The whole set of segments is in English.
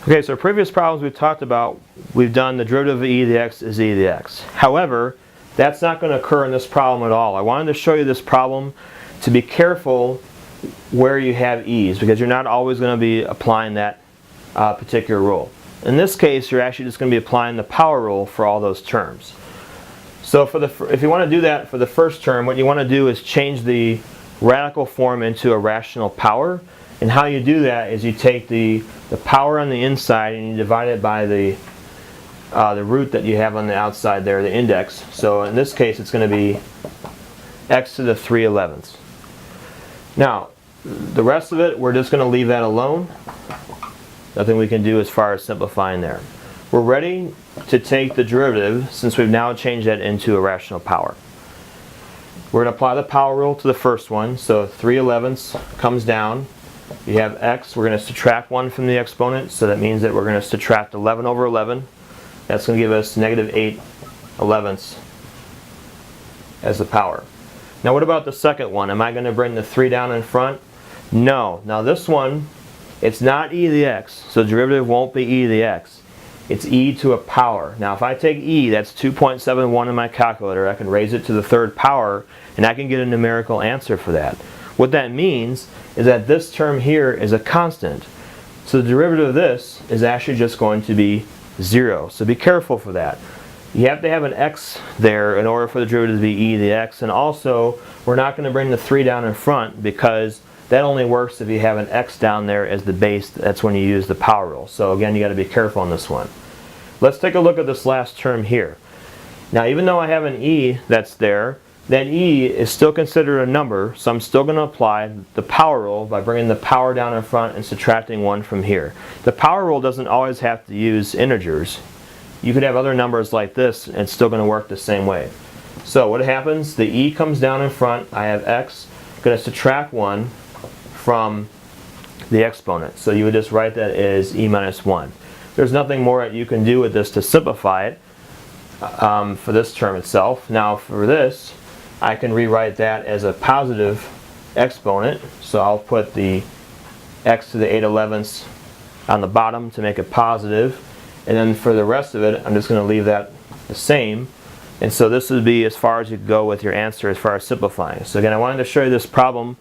Okay, so previous problems we've talked about, we've done the derivative of e to the x is e to the x. However, that's not going to occur in this problem at all. I wanted to show you this problem to be careful where you have e's, because you're not always going to be applying that particular rule. In this case, you're actually just going to be applying the power rule for all those terms. So if you want to do that for the first term, what you want to do is change the radical form into a rational power. And how you do that is you take the power on the inside and you divide it by the root that you have on the outside there, the index. So in this case, it's going to be x to the 3/11. Now, the rest of it, we're just going to leave that alone. Nothing we can do as far as simplifying there. We're ready to take the derivative, since we've now changed that into a rational power. We're going to apply the power rule to the first one. So 3/11 comes down. You have x. We're going to subtract 1 from the exponent. So that means that we're going to subtract 11 over 11. That's going to give us negative 8/11 as the power. Now what about the second one? Am I going to bring the 3 down in front? No. Now this one, it's not e to the x. So the derivative won't be e to the x. It's e to a power. Now if I take e, that's 2.71 in my calculator. I can raise it to the third power and I can get a numerical answer for that. What that means is that this term here is a constant. So the derivative of this is actually just going to be 0. So be careful for that. You have to have an x there in order for the derivative to be e to the x. And also, we're not going to bring the 3 down in front because that only works if you have an x down there as the base. That's when you use the power rule. So again, you got to be careful on this one. Let's take a look at this last term here. Now even though I have an e that's there, that e is still considered a number, so I'm still going to apply the power rule by bringing the power down in front and subtracting 1 from here. The power rule doesn't always have to use integers. You could have other numbers like this and it's still going to work the same way. So what happens? The e comes down in front. I have x. I'm going to subtract 1 from the exponent. So you would just write that as e minus 1. There's nothing more that you can do with this to simplify it for this term itself. Now for this, I can rewrite that as a positive exponent. So I'll put the x to the 8/11 on the bottom to make it positive. And then for the rest of it, I'm just going to leave that the same. And so this would be as far as you go with your answer as far as simplifying. So again, I wanted to show you this problem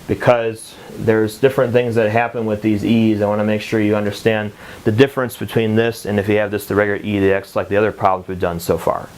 because there's different things that happen with these e's. I want to make sure you understand the difference between this and if you have this the regular e to the x like the other problems we've done so far.